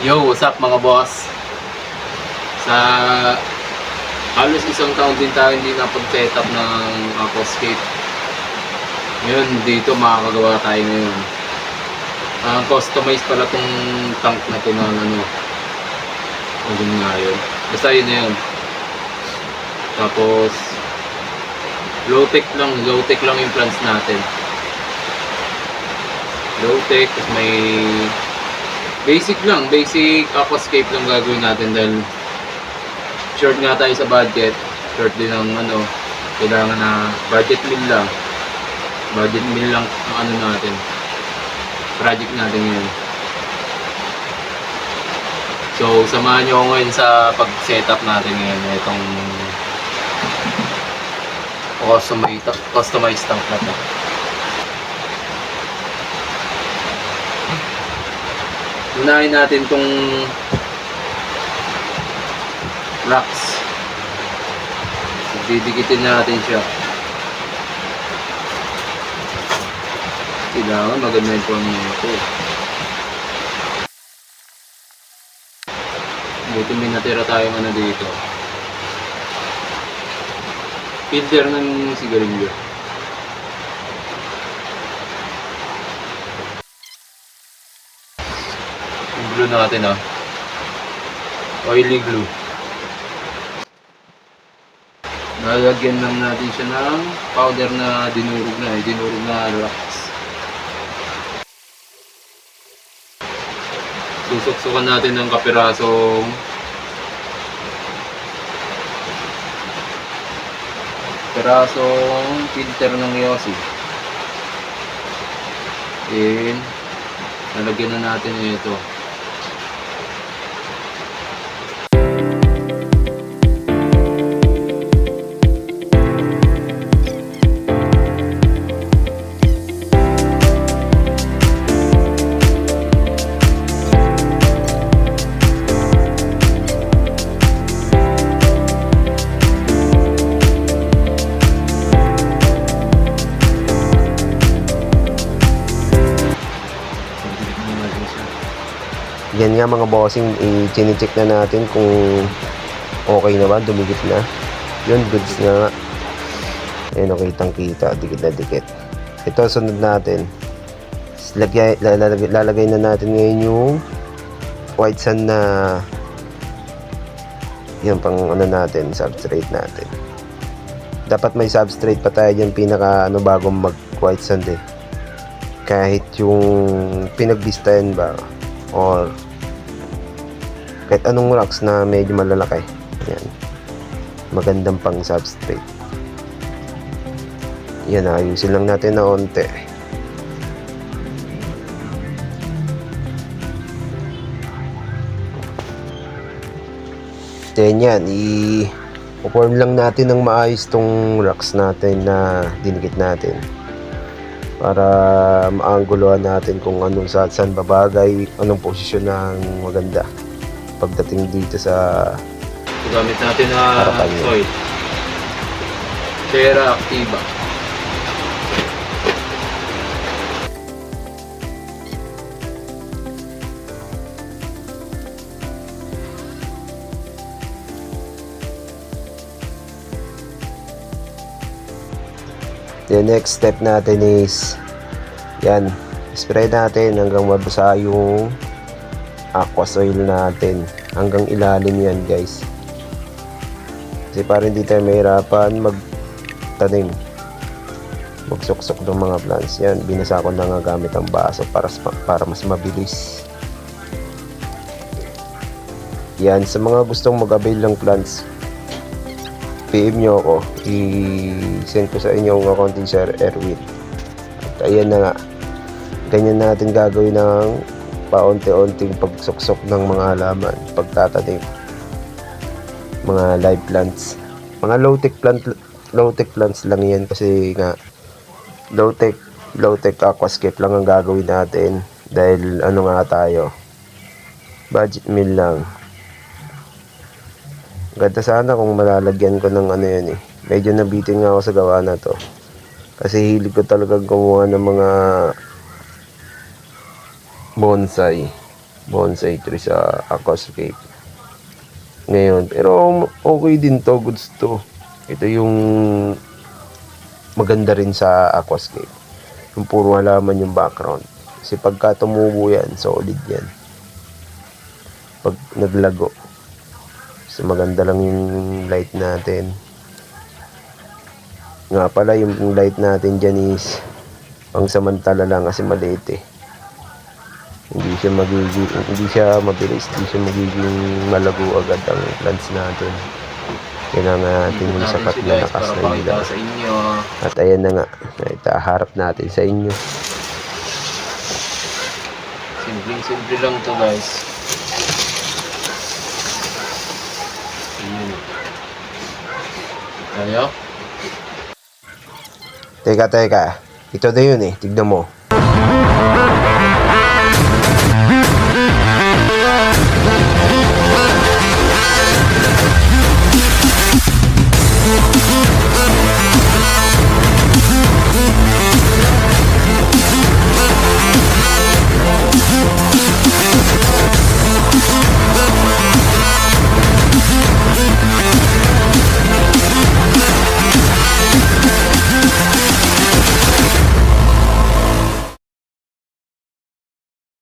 Yo, what's up mga boss? Sa halos isang taon din tayo hindi napag-setup ng aquascape. Ngayon, dito makakagawa tayo ngayon. Customize pala tong tank na to ng ano nga yun. Basta yun na yun. Tapos, low-tech lang yung plants natin. Low-tech, tapos may basic aquascape lang gagawin natin dahil short nga tayo sa budget. Short din ng kailangan na budget meal lang ang natin, project natin ngayon. So samahan nyo ako ngayon sa pag-setup natin ngayon itong customized tank na to. Unahin natin tong rocks. Didikitin natin siya. Kailangan maganda yung pang ito. Buti may natira tayong dito. Filter ng sigarilyo. Glue natin oily glue. Nalagyan lang natin siya ng powder na dinurog na rocks. Susuksukan natin ng kapirasong filter ng Yossi. And nalagyan na natin ito. Yan nga mga bossing, i-check na natin kung okay na ba, dumikit na. Yun, goods na nga. Ayun, kitang kita, dikit na dikit. Ito, sunod natin. Lalagay na natin ngayon yung white sand na yan pang natin, substrate natin. Dapat may substrate pa tayo dyan pinaka bagong mag white sand kahit yung pinagbistayan ba or kahit anong rocks na medyo malalaki, yan, magandang pang substrate. Yan, ayusin lang natin na onte. Then yan, i-form lang natin ng maayos tong rocks natin na dinikit natin para maangguluhan natin kung anong saan babagay, anong posisyon ng maganda pagdating dito sa Gamit natin na soil. Terra Activa. The next step natin is yan, spray natin hanggang mabasa yung aqua soil natin hanggang ilalim yan guys, kasi para hindi tayo mahirapan magtanim, magsuksok ng mga plants. Yan, binasa ko na nga gamit ang baso para mas mabilis. Yan, sa mga gustong mag-avail ng plants, PM nyo ako, i-send ko sa inyo ang accounting Sir Erwin. At ayan na nga, ganyan natin gagawin ng paunti-unting pagsuksok ng mga halaman, pagtatanim, mga live plants, mga low-tech plants lang yan, kasi nga low-tech aquascape lang ang gagawin natin dahil tayo, budget meal lang. Ganda sana kung malalagyan ko ng yan medyo nabitin nga ako sa gawa na to kasi hilig ko talagang kumuha ng mga bonsai bonsai tree sa aquascape. Ngayon, pero okay din to, goods to. Ito yung maganda rin sa aquascape. Yung puro halaman yung background. Kasi pagka tumubo yan, solid yan. Pag naglago. So maganda lang yung light natin. Nga pala, yung light natin dyan is pang samantala lang kasi maliit eh. Hindi siya mabilis, hindi siya magiging malago agad ang plants natin. Kailangan natin yung sapat na lakas na ilaw. Sa inyo. At ayan na nga, itaharap natin sa inyo. Simple lang to guys. Ayo. Teka. Ito na yun eh, tignan mo.